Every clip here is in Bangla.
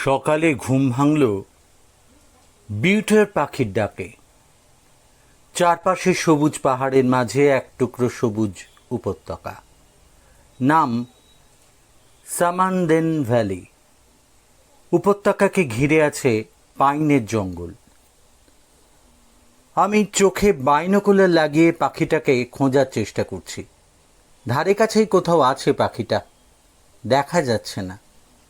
সকালে ঘুম ভাঙল বিউটের পাখির ডাকে। চারপাশে সবুজ পাহাড়ের মাঝে এক টুকরো সবুজ উপত্যকা, নাম সামানদেন ভ্যালি। উপত্যকাকে ঘিরে আছে পাইনের জঙ্গল। আমি চোখে বাইনোকুলার লাগিয়ে পাখিটাকে খোঁজার চেষ্টা করছি। ধারে কাছেই কোথাও আছে পাখিটা, দেখা যাচ্ছে না,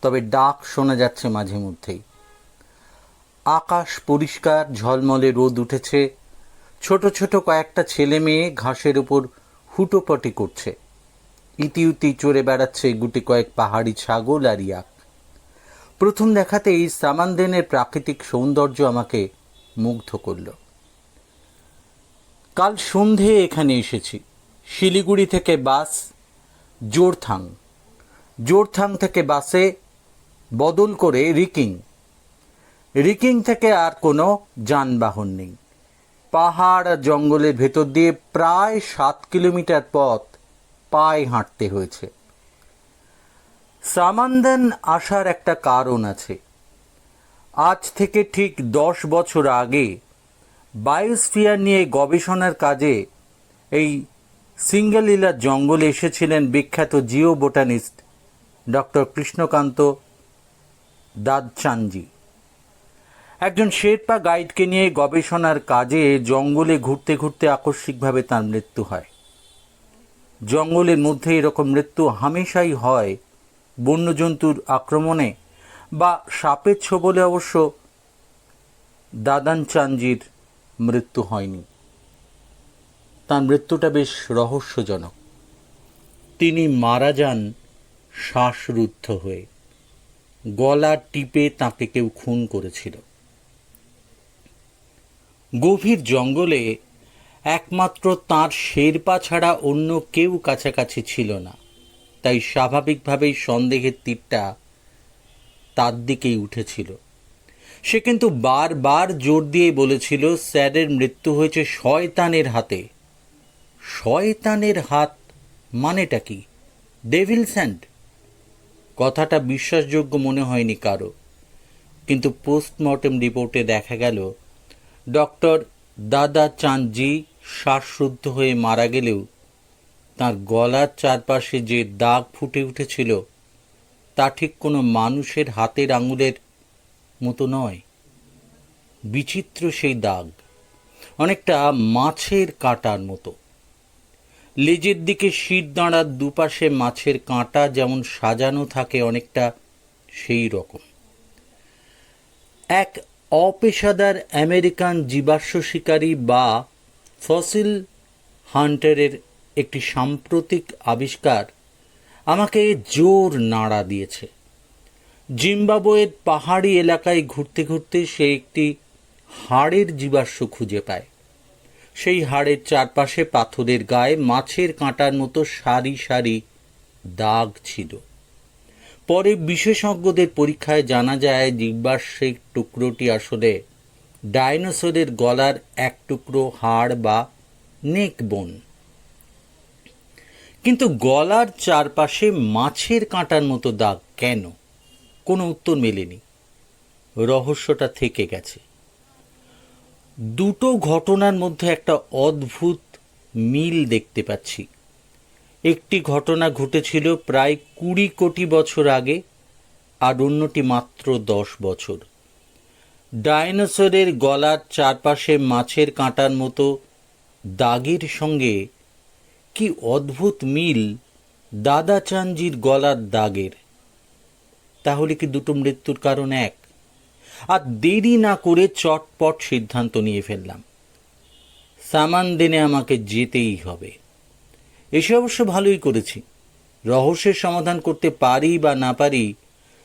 তবে ডাক শোনা যাচ্ছে মাঝে মধ্যেই। আকাশ পরিষ্কার, ঝলমলে রোদ উঠেছে। ছোট ছোট কয়েকটা ছেলে মেয়ে ঘাসের উপর হুটোপটি করছে। ইতিউতি চড়ে বেড়াচ্ছে গুটি কয়েক পাহাড়ি ছাগল আর ইয়াক। প্রথম দেখাতেই সামানদেনের প্রাকৃতিক সৌন্দর্য আমাকে মুগ্ধ করল। কাল সন্ধে এখানে এসেছি। শিলিগুড়ি থেকে বাস জোরথাং, জোরথাং থেকে বাসে বদল করে রিকিং, রিকিং থেকে আর কোনো যানবাহন নেই। পাহাড় আর জঙ্গলের ভেতর দিয়ে প্রায় 7 কিলোমিটার পথ পায়ে হাঁটতে হয়েছে। সামানদেন আসার একটা কারণ আছে। আজ থেকে ঠিক 10 বছর আগে বায়োস্ফিয়ার নিয়ে গবেষণার কাজে এই সিঙ্গালিলা জঙ্গলে এসেছিলেন বিখ্যাত জিও বোটানিস্ট ডক্টর কৃষ্ণকান্ত দাদচানজি। একজন শেরপা গাইডকে নিয়ে গবেষণার কাজে জঙ্গলে ঘুরতে ঘুরতে আকস্মিকভাবে তার মৃত্যু হয়। জঙ্গলের মধ্যে এরকম মৃত্যু হামেশাই হয় বন্যজন্তুর আক্রমণে বা সাপের ছোবলে। অবশ্য দাদানচানজির মৃত্যু হয়নি। তার মৃত্যুটা বেশ রহস্যজনক। তিনি মারা যান শ্বাসরুদ্ধ হয়ে। গলা টিপে তাকে কেউ খুন করেছিল। গভীর জঙ্গলে একমাত্র তাঁর শেরপা ছাড়া অন্য কেউ কাছাকাছি ছিল না, তাই স্বাভাবিকভাবেই সন্দেহের তীরটা তার দিকেই উঠেছিল। সে কিন্তু বারবার জোর দিয়ে বলেছিল স্যারের মৃত্যু হয়েছে শয়তানের হাতে। শয়তানের হাত মানেটা কি? Devil's hand? কথাটা বিশ্বাসযোগ্য মনে হয়নি কারো। কিন্তু পোস্টমর্টেম রিপোর্টে দেখা গেল ডক্টর দাদাচানজি শ্বাসরুদ্ধ হয়ে মারা গেলেও তাঁর গলার চারপাশে যে দাগ ফুটে উঠেছিল তা ঠিক কোনো মানুষের হাতের আঙুলের মতো নয়। বিচিত্র সেই দাগ, অনেকটা মাছের কাঁটার মতো। লেজের দিকে শির দাঁড়ার দুপাশে মাছের কাঁটা যেমন সাজানো থাকে, অনেকটা সেই রকম। এক অপেশাদার আমেরিকান জীবাশ্ম শিকারী বা ফসিল হান্টারের একটি সাম্প্রতিক আবিষ্কার আমাকে জোর নাড়া দিয়েছে। জিম্বাবুয়ের পাহাড়ি এলাকায় ঘুরতে ঘুরতে সে একটি হাড়ের জীবাশ্ম খুঁজে পায়। সেই হাড়ের চারপাশে পাথরের গায়ে মাছের কাঁটার মতো সারি সারি দাগ ছিল। পরে বিশেষজ্ঞদের পরীক্ষায় জানা যায় জীবাশ্মের টুকরোটি আসলে ডাইনোসরের গলার এক টুকরো হাড় বা নেক বোন। কিন্তু গলার চারপাশে মাছের কাঁটার মতো দাগ কেন? কোনো উত্তর মেলেনি। রহস্যটা থেকে গেছে। দুটো ঘটনার মধ্যে একটা অদ্ভুত মিল দেখতে পাচ্ছি। একটি ঘটনা ঘটেছিল প্রায় 20 কোটি বছর আগে, আর অন্যটি মাত্র 10 বছর। ডাইনোসরের গলার চারপাশে মাছের কাঁটার মতো দাগের সঙ্গে কি অদ্ভুত মিল দাদাচানজির গলার দাগের। তাহলে কি দুটো মৃত্যুর কারণ এক? আর দেরি না করে চটপট সিদ্ধান্ত নিয়ে ফেললাম, সামানদেনে আমাকে যেতেই হবে। এসে অবশ্য ভালোই করেছি। রহস্যের সমাধান করতে পারি বা না পারি,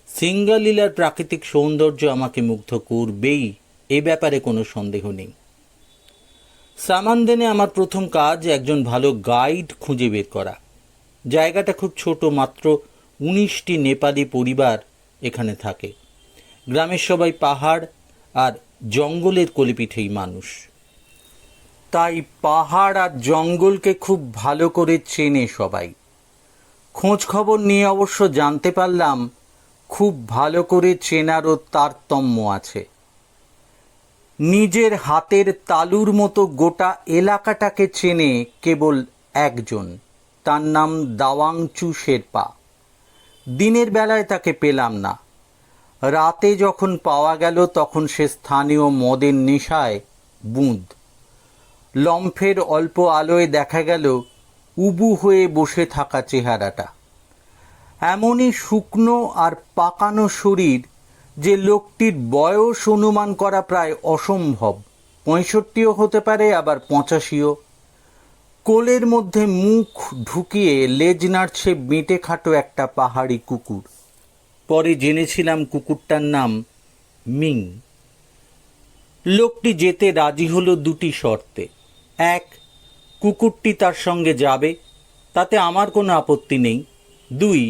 সিঙ্গালিলার প্রাকৃতিক সৌন্দর্য আমাকে মুগ্ধ করবেই, এ ব্যাপারে কোনো সন্দেহ নেই। সামানদেনে আমার প্রথম কাজ একজন ভালো গাইড খুঁজে বের করা। জায়গাটা খুব ছোট, মাত্র 19টি নেপালি পরিবার এখানে থাকে। গ্রামের সবাই পাহাড় আর জঙ্গলের কলিপিঠেই মানুষ, তাই পাহাড় আর জঙ্গলকে খুব ভালো করে চেনে সবাই। খোঁজ খবর নিয়ে অবশ্য জানতে পারলাম খুব ভালো করে চেনারও তারতম্য আছে। নিজের হাতের তালুর মতো গোটা এলাকাটাকে চেনে কেবল একজন, তার নাম দাওয়াংচু শেরপা। দিনের বেলায় তাকে পেলাম না। রাতে যখন পাওয়া গেল তখন সে স্থানীয় মদের নেশায় বুঁদ। লম্ফের অল্প আলোয় দেখা গেল উবু হয়ে বসে থাকা চেহারাটা। এমনই শুকনো আর পাকানো শরীর যে লোকটির বয়স অনুমান করা প্রায় অসম্ভব। 65ও হতে পারে, আবার 85ও। কোলের মধ্যে মুখ ঢুকিয়ে লেজ নাড়ছে বেঁটে খাটো একটা পাহাড়ি কুকুর। পরে জেনেছিলাম কুকুরটার নাম মিং। লোকটি যেতে রাজি হলো দুটি শর্তে। এক, কুকুরটি তার সঙ্গে যাবে, তাতে আমার কোনো আপত্তি নেই। দুই,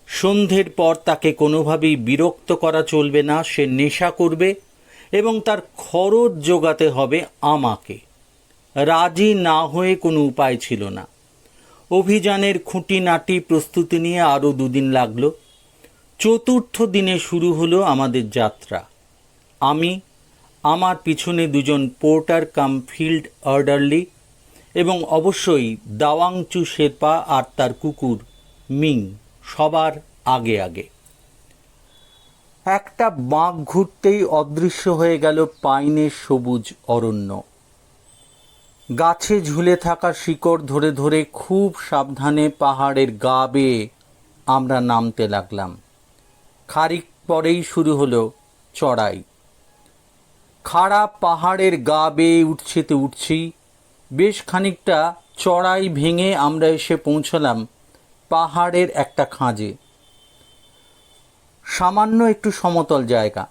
সন্ধ্যের পর তাকে কোনোভাবেই বিরক্ত করা চলবে না, সে নেশা করবে এবং তার খরচ জোগাতে হবে আমাকে। রাজি না হয়ে কোনো উপায় ছিল না। অভিযানের খুঁটিনাটি প্রস্তুতি নিয়ে আরও 2 দিন লাগলো। চতুর্থ দিনে শুরু হলো আমাদের যাত্রা। আমি, আমার পিছনে 2 জন পোর্টার কাম ফিল্ড অর্ডারলি এবং অবশ্যই দাওয়াংচু শেরপা আর তার কুকুর মিং সবার আগে আগে। একটা বাঁক ঘুরতেই অদৃশ্য হয়ে গেল পাইনের সবুজ অরণ্য। গাছে ঝুলে থাকা শিকড় ধরে ধরে খুব সাবধানে পাহাড়ের গা বেয়ে আমরা নামতে লাগলাম। খানিক পরেই শুরু হলো চড়াই। খাড়া পাহাড়ের গা বেয়ে উঠছি। বেশ খানিকটা চড়াই ভেঙে আমরা এসে পৌঁছলাম পাহাড়ের একটা খাঁজে। সামান্য একটু সমতল জায়গা।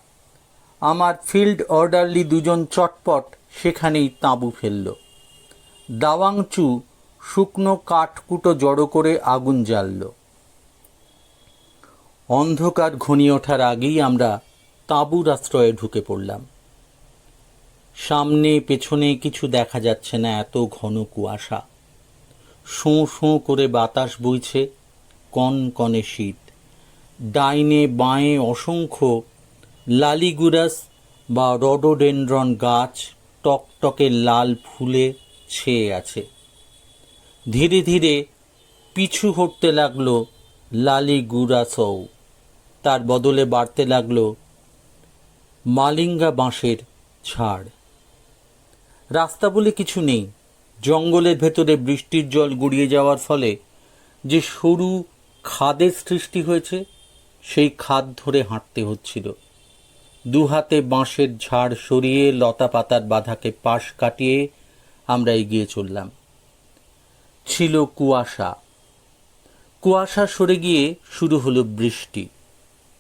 আমার ফিল্ড অর্ডারলি 2 জন চটপট সেখানেই তাঁবু ফেলল। দাওয়াংচু শুকনো কাঠকুটো জড়ো করে আগুন জ্বালল। অন্ধকার ঘনিয়ে ওঠার আগেই আমরা তাঁবুর আশ্রয়ে ঢুকে পড়লাম। সামনে পেছনে কিছু দেখা যাচ্ছে না, এত ঘন কুয়াশা। শোঁ শোঁ করে বাতাস বইছে, কনকনে শীত। ডাইনে বাঁয়ে অসংখ্য লালিগুরাস বা রডোডেনড্রন গাছ টকটকে লাল ফুলে ছেয়ে আছে। ধীরে ধীরে পিছু হটতে লাগলো লালিগুরাসও। তার বদলে বাড়তে লাগলো মালিঙ্গা বাঁশের ঝাড়। রাস্তা বলে কিছু নেই। জঙ্গলের ভেতরে বৃষ্টির জল গড়িয়ে যাওয়ার ফলে যে সরু খাদের সৃষ্টি হয়েছে, সেই খাদ ধরে হাঁটতে হচ্ছিল। 2 হাতে বাঁশের ঝাড় সরিয়ে লতা পাতার বাধাকে পাশ কাটিয়ে আমরা এগিয়ে চললাম। ছিল কুয়াশা। কুয়াশা সরে গিয়ে শুরু হলো বৃষ্টি।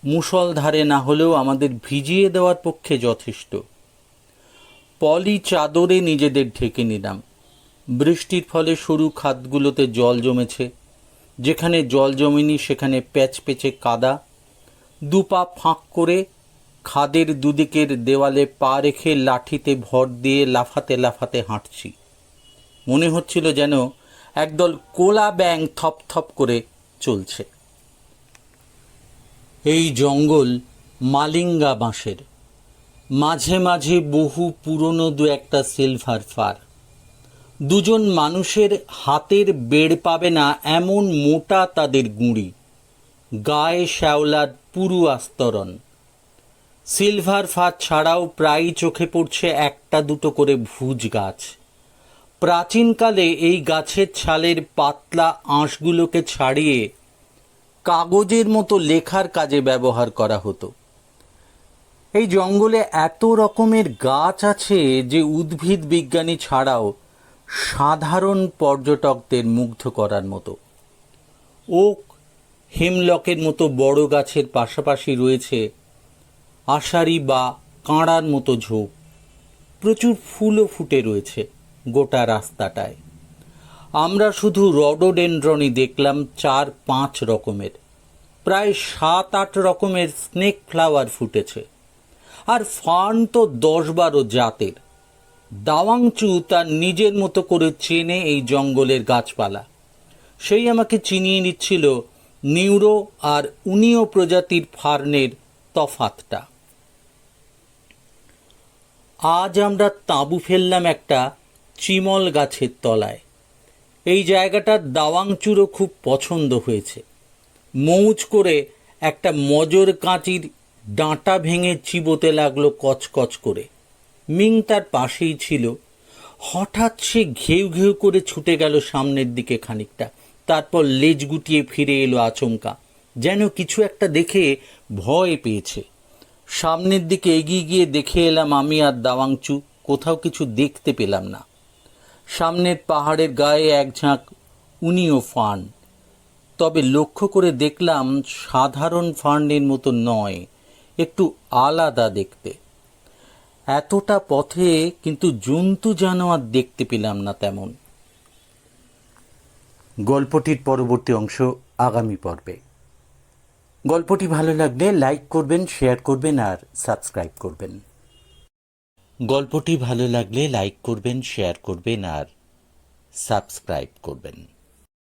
মুষলধারে না হলেও আমাদের ভিজিয়ে দেওয়ার পক্ষে যথেষ্ট। পলি চাদরে নিজেদের ঢেকে নিলাম। বৃষ্টির ফলে সরু খাদগুলোতে জল জমেছে। যেখানে জল জমেনি সেখানে প্যাচপেচে কাদা। 2 পা ফাঁক করে খাদের দুদিকের দেওয়ালে পা রেখে লাঠিতে ভর দিয়ে লাফাতে লাফাতে হাঁটছি। মনে হচ্ছিল যেন একদল কোলা ব্যাঙ থপ থপ করে চলছে। এই জঙ্গল মালিঙ্গা বাঁশের। মাঝে মাঝে বহু পুরনো 2-1টা সিলভার ফার। 2 জন মানুষের হাতের বেড় পাবে না এমন মোটা তাদের গুঁড়ি। গায়ে শ্যাওলার পুরু আস্তরণ। সিলভার ফার ছাড়াও প্রায়ই চোখে পড়ছে 1টা-2টো করে ভুজ গাছ। প্রাচীনকালে এই গাছের ছালের পাতলা আঁশগুলোকে ছাড়িয়ে কাগজের মতো লেখার কাজে ব্যবহার করা হতো। এই জঙ্গলে এত রকমের গাছ আছে যে উদ্ভিদ বিজ্ঞানী ছাড়াও সাধারণ পর্যটকদের মুগ্ধ করার মতো। ওক, হেমলকের মতো বড় গাছের পাশাপাশি রয়েছে আষাঢ়ি বা কাঁড়ার মতো ঝোপ। প্রচুর ফুলও ফুটে রয়েছে গোটা রাস্তাটায়। আমরা শুধু রডোডেনড্রনই দেখলাম 4-5 রকমের। প্রায় 7-8 রকমের স্নেক ফ্লাওয়ার ফুটেছে। আর ফার্ন তো 10-12 জাতের। দাওয়াংচু তার নিজের মতো করে চেনে এই জঙ্গলের গাছপালা। সেই আমাকে চিনিয়ে নিচ্ছিল নিউরো আর উনীয় প্রজাতির ফার্নের তফাতটা। আজ আমরা তাঁবু ফেললাম একটা চিমল গাছের তলায়। এই জায়গাটার দাওয়াংচুরও খুব পছন্দ হয়েছে। মৌজ করে একটা মজর কাঁচির ডাঁটা ভেঙে চিবোতে লাগলো কচকচ করে। মিং তার পাশেই ছিল। হঠাৎ সে ঘেউ ঘেউ করে ছুটে গেল সামনের দিকে খানিকটা, তারপর লেজ গুটিয়ে ফিরে এলো আচমকা, যেন কিছু একটা দেখে ভয় পেয়েছে। সামনের দিকে এগিয়ে গিয়ে দেখে এলাম আমি আর দাওয়াংচু, কোথাও কিছু দেখতে পেলাম না। সামনের পাহাড়ের গায়ে এক ঝাঁক উনীয় ফার্ন, তবে লক্ষ্য করে দেখলাম সাধারণ ফার্নের মতো নয়, একটু আলাদা দেখতে। এতটা পথে কিন্তু জন্তু জানোয়ার দেখতে পেলাম না তেমন। গল্পটির পরবর্তী অংশ আগামী পর্বে। গল্পটি ভালো লাগলে লাইক করবেন, শেয়ার করবেন আর সাবস্ক্রাইব করবেন। গল্পটি ভালো লাগলে লাইক করবেন, শেয়ার করবেন আর সাবস্ক্রাইব করবেন।